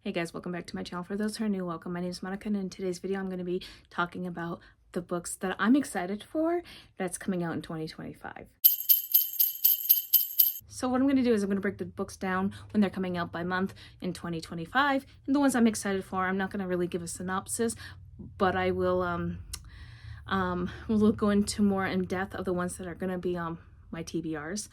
Hey guys, welcome back to my channel. For those who are new, welcome. My name is Monica, and in today's video I'm going to be talking about the books that I'm excited for that's coming out in 2025. So what I'm going to do is I'm going to break the books down when they're coming out by month in 2025, and the ones I'm excited for, I'm not going to really give a synopsis, but I will we'll go into more in depth of the ones that are going to be my TBRs.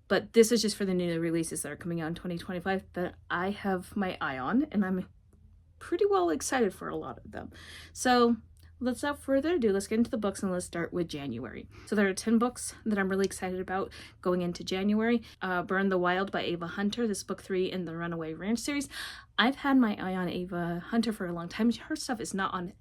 But this is just for the new releases that are coming out in 2025 that I have my eye on, and I'm pretty well excited for a lot of them. So without further ado, let's get into the books, and let's start with January. So there are 10 books that I'm really excited about going into January. Burn the Wild by Ava Hunter. This is book 3 in the Runaway Ranch series. I've had my eye on Ava Hunter for a long time. Her stuff is not on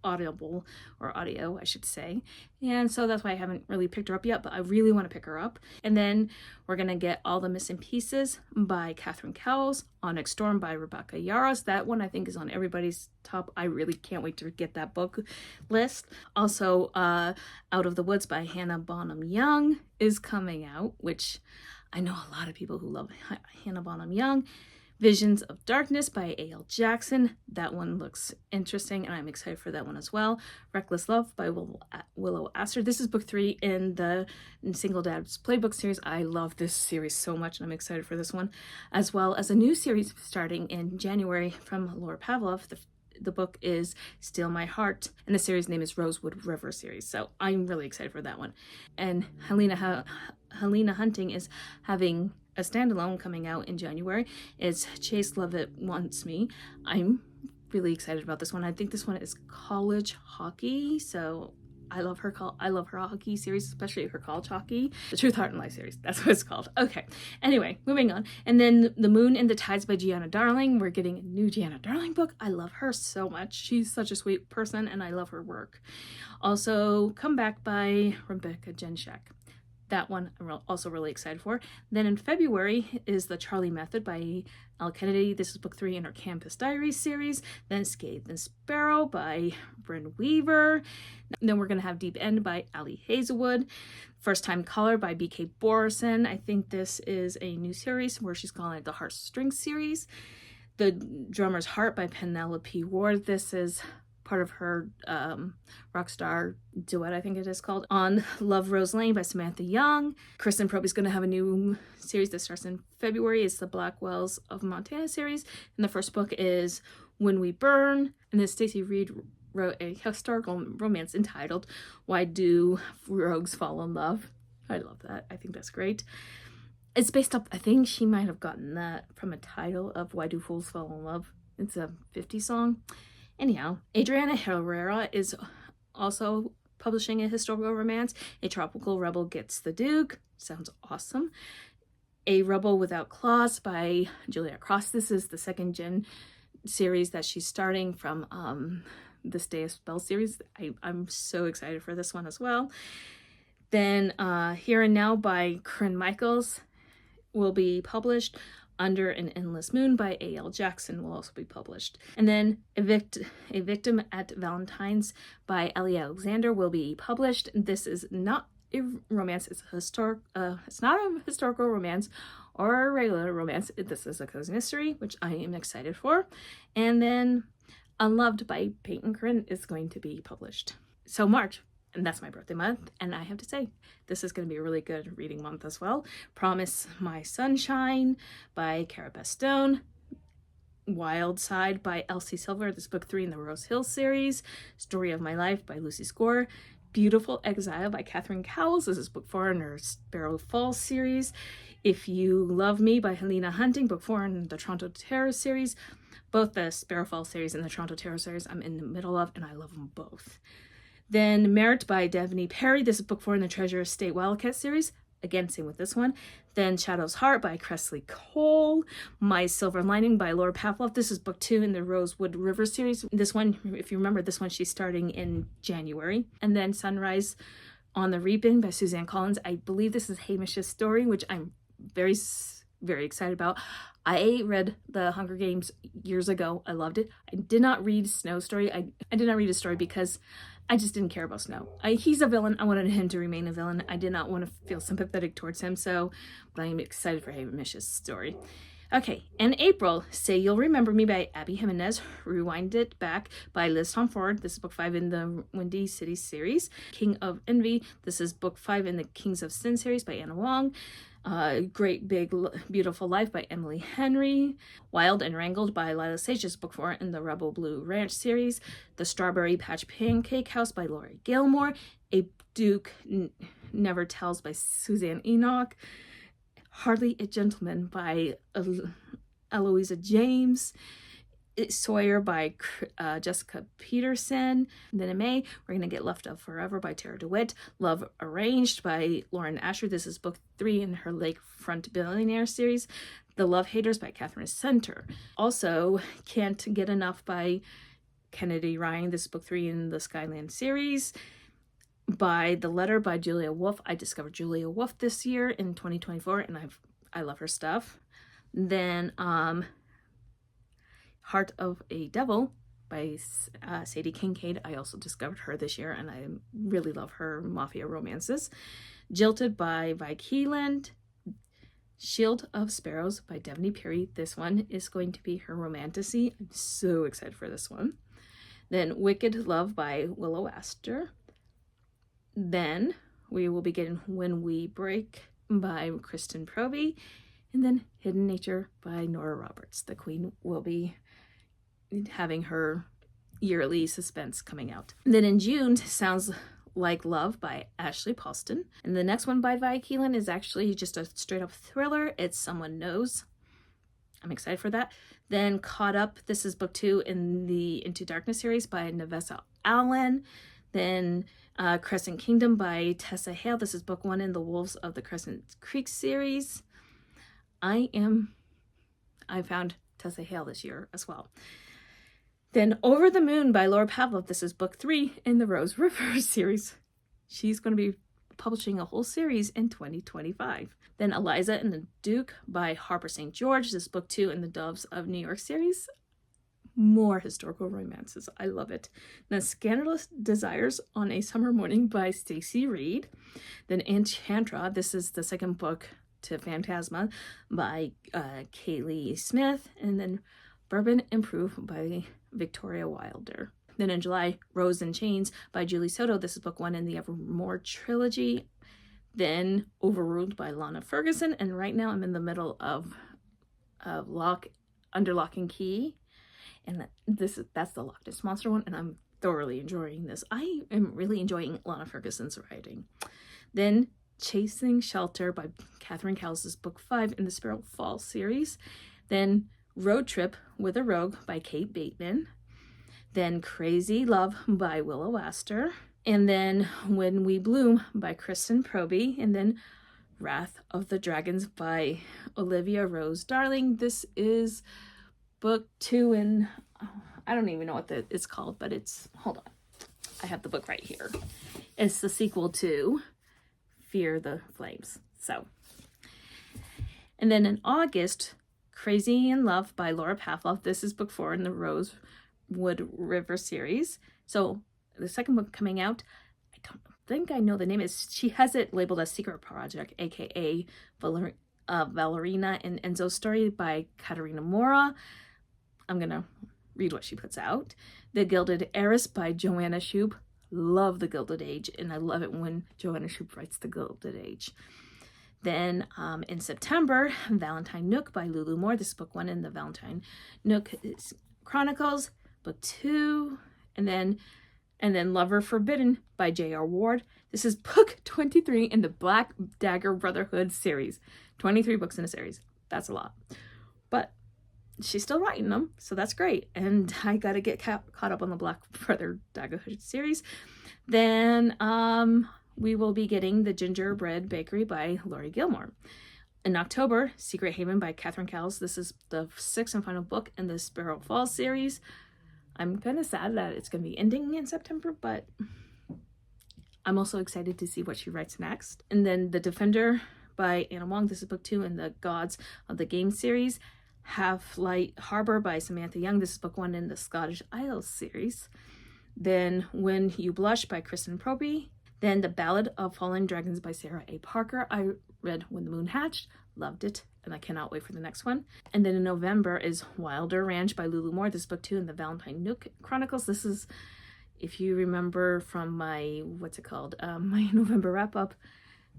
Audible, or audio I should say, and so that's why I haven't really picked her up yet, but I really want to pick her up. And then we're gonna get All the Missing Pieces by Catherine Cowles, Onyx Storm by Rebecca Yarros. That one I think is on everybody's top. I really can't wait to get that book list. Also Out of the Woods by Hannah Bonham Young is coming out, which I know a lot of people who love Hannah Bonham Young. Visions of Darkness by A.L. Jackson. That one looks interesting, and I'm excited for that one as well. Reckless Love by Willow Astor. This is book 3 in the Single Dad's Playbook series. I love this series so much, and I'm excited for this one, as well as a new series starting in January from Laura Pavlov. The book is Steal My Heart, and the series name is Rosewood River series, so I'm really excited for that one. And Helena Hunting is having a standalone coming out in January. It's Chase Lovett Wants Me. I'm really excited about this one. I think this one is college hockey, so I love her hockey series, especially her college hockey. The Truth, Heart, and Life series. That's what it's called. Okay. Anyway, moving on. And then The Moon and the Tides by Gianna Darling. We're getting a new Gianna Darling book. I love her so much. She's such a sweet person, and I love her work. Also, Come Back by Rebecca Jenshak. That one I'm also really excited for. Then in February is The Charlie Method by Elle Kennedy. This is book 3 in her Campus Diaries series. Then Scathed and Sparrow by Bryn Weaver. Then we're going to have Deep End by Ali Hazelwood. First Time Caller by B.K. Borison. I think this is a new series where she's calling it the Heartstrings series. The Drummer's Heart by Penelope Ward. This is part of her Rockstar duet, I think it is called. On Love Rose Lane by Samantha Young. Kristen Proby's going to have a new series that starts in February. It's the Blackwells of Montana series. And the first book is When We Burn. And then Stacey Reed wrote a historical romance entitled Why Do Rogues Fall in Love? I love that. I think that's great. It's based up, I think she might have gotten that from a title of Why Do Fools Fall in Love? It's a 50s song. Anyhow, Adriana Herrera is also publishing a historical romance. A Tropical Rebel Gets the Duke. Sounds awesome. A Rebel Without Claws by Juliet Cross. This is the second gen series that she's starting from the Stay a Spell series. I'm so excited for this one as well. Then Here and Now by Corinne Michaels will be published. Under an Endless Moon by A.L. Jackson will also be published. And then A Victim at Valentine's by Ellie Alexander will be published. This is not a romance, it's not a historical romance or a regular romance. This is a cozy mystery, which I am excited for. And then Unloved by Peyton Corinne is going to be published. So March. And that's my birthday month, and I have to say, this is going to be a really good reading month as well. Promise My Sunshine by Cara Bestone. Wild Side by Elsie Silver. This is book 3 in the Rose Hill series. Story of My Life by Lucy Score. Beautiful Exile by Catherine Cowles. This is book 4 in her Sparrow Falls series. If You Love Me by Helena Hunting. Book 4 in the Toronto Terror series. Both the Sparrow Falls series and the Toronto Terror series I'm in the middle of, and I love them both. Then Merit by Devney Perry. This is book 4 in the Treasure Estate Wildcat series. Again, same with this one. Then Shadow's Heart by Cressley Cole. My Silver Lining by Laura Pavlov. This is book 2 in the Rosewood River series. This one, if you remember, this one she's starting in January. And then Sunrise on the Reaping by Suzanne Collins. I believe this is Hamish's story, which I'm very, very excited about. I read The Hunger Games years ago. I loved it. I did not read Snow's story. I did not read his story because I just didn't care about Snow. He's a villain. I wanted him to remain a villain. I did not want to feel sympathetic towards him, but I am excited for Hamish's story. Okay, in April, Say You'll Remember Me by Abby Jimenez, Rewind It Back by Liz Tom Ford. This is book 5 in the Windy City series. King of Envy. This is book 5 in the Kings of Sin series by Anna Wong. Great Big Beautiful Life by Emily Henry. Wild and Wrangled by Lila Sage. This is book 4 in the Rebel Blue Ranch series. The Strawberry Patch Pancake House by Laurie Gilmore. A Duke Never Tells by Suzanne Enoch. Hardly a Gentleman by Eloisa James. Sawyer by Jessica Peterson. And then in May, we're going to get Left of Forever by Tara DeWitt. Love Arranged by Lauren Asher. This is book 3 in her Lakefront Billionaire series. The Love Haters by Catherine Center. Also, Can't Get Enough by Kennedy Ryan. This is book 3 in the Skyland series. By The Letter by Julia Wolf. I discovered Julia Wolf this year in 2024, and I love her stuff. Then Heart of a Devil by Sadie Kincaid. I also discovered her this year, and I really love her mafia romances. Jilted by Vi Keeland. Shield of Sparrows by Devney Perry. This one is going to be her romantasy. I'm so excited for this one. Then Wicked Love by Willow Astor. Then we will be getting When We Break by Kristen Proby. And then Hidden Nature by Nora Roberts. The Queen will be having her yearly suspense coming out. And then in June, Sounds Like Love by Ashley Paulston. And the next one by Vi Keelan is actually just a straight up thriller. It's Someone Knows. I'm excited for that. Then Caught Up. This is book 2 in the Into Darkness series by Nevessa Allen. Then Crescent Kingdom by Tessa Hale. This is book 1 in the Wolves of the Crescent Creek series. I found Tessa Hale this year as well. Then Over the Moon by Laura Pavlov. This is book 3 in the Rose River series. She's going to be publishing a whole series in 2025. Then Eliza and the Duke by Harper St. George. This is book 2 in the Doves of New York series. More historical romances. I love it. Then Scandalous Desires on a Summer Morning by Stacey Reed. Then Enchantra. This is the second book to Phantasma by Kaylee Smith. And then Bourbon and Proof by Victoria Wilder. Then in July, Rose and Chains by Julie Soto. This is book 1 in the Evermore trilogy. Then Overruled by Lana Ferguson. And right now I'm in the middle of Under Lock and Key. And that's the Loch Ness Monster one, and I'm thoroughly enjoying this. I am really enjoying Lana Ferguson's writing. Then Chasing Shelter by Catherine Cowles is book 5 in the Sparrow Falls series. Then Road Trip with a Rogue by Kate Bateman. Then Crazy Love by Willow Astor. And then When We Bloom by Kristen Proby. And then Wrath of the Dragons by Olivia Rose Darling. This is book 2 in, I don't even know what it's called, but it's, hold on. I have the book right here. It's the sequel to Fear the Flames. So, and then in August, Crazy in Love by Laura Pavlov. This is book 4 in the Rosewood River series. So the second book coming out, I don't think I know the name. She has it labeled as Secret Project, aka Valerina and Enzo's Story by Katerina Mora. I'm going to read what she puts out. The Gilded Heiress by Joanna Shoup. Love The Gilded Age, and I love it when Joanna Shoup writes The Gilded Age. Then in September, Valentine Nook by Lulu Moore. This is book 1 in the Valentine Nook Chronicles, book 2. And then Lover Forbidden by J.R. Ward. This is book 23 in the Black Dagger Brotherhood series. 23 books in a series. That's a lot. But she's still writing them, so that's great. And I got to get caught up on the Black Brother Daggerhood series. Then we will be getting The Gingerbread Bakery by Laurie Gilmore. In October, Secret Haven by Catherine Cowles. This is the 6th and final book in the Sparrow Falls series. I'm kind of sad that it's going to be ending in September, but I'm also excited to see what she writes next. And then The Defender by Anna Wong. This is book 2 in the Gods of the Game series. Half-Light Harbor by Samantha Young. This is book 1 in the Scottish Isles series. Then When You Blush by Kristen Proby. Then The Ballad of Fallen Dragons by Sarah A. Parker. I read When the Moon Hatched. loved it, and I cannot wait for the next one. And then in November is Wilder Ranch by Lulu Moore. This book too in the Valentine Nook Chronicles. This is, if you remember from my, what's it called, my November wrap up,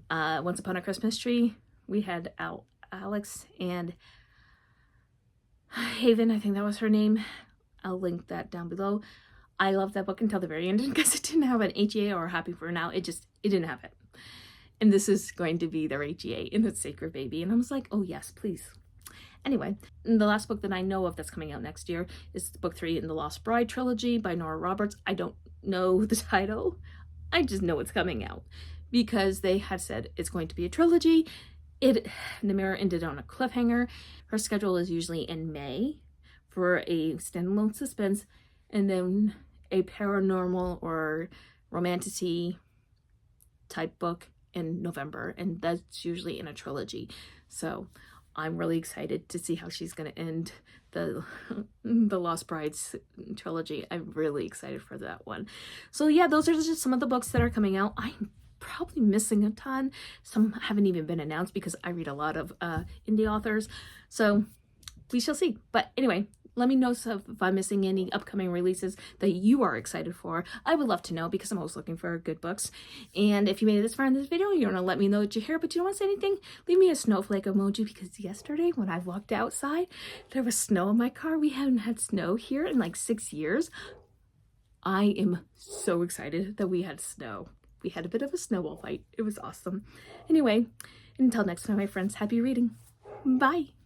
Once Upon a Christmas Tree, we had Alex and Haven, I think that was her name. I'll link that down below. I loved that book until the very end because it didn't have an HEA or Happy for Now. It didn't have it. And this is going to be their HEA in the Sacred Baby. And I was like, oh yes, please. Anyway, the last book that I know of that's coming out next year is book 3 in the Lost Bride trilogy by Nora Roberts. I don't know the title. I just know it's coming out because they had said it's going to be a trilogy. Namira ended on a cliffhanger. Her schedule is usually in May for a standalone suspense, and then a paranormal or romantic type book in November, and that's usually in a trilogy. So I'm really excited to see how she's going to end the Lost Brides trilogy. I'm really excited for that one. So yeah, those are just some of the books that are coming out. I'm probably missing a ton. Some haven't even been announced because I read a lot of indie authors. So we shall see. But anyway, let me know if I'm missing any upcoming releases that you are excited for. I would love to know because I'm always looking for good books. And if you made it this far in this video, you want to let me know that you're here, but you don't want to say anything, leave me a snowflake emoji because yesterday when I walked outside, there was snow in my car. We haven't had snow here in like 6 years. I am so excited that we had snow. We had a bit of a snowball fight. It was awesome. Anyway, until next time, my friends, happy reading. Bye.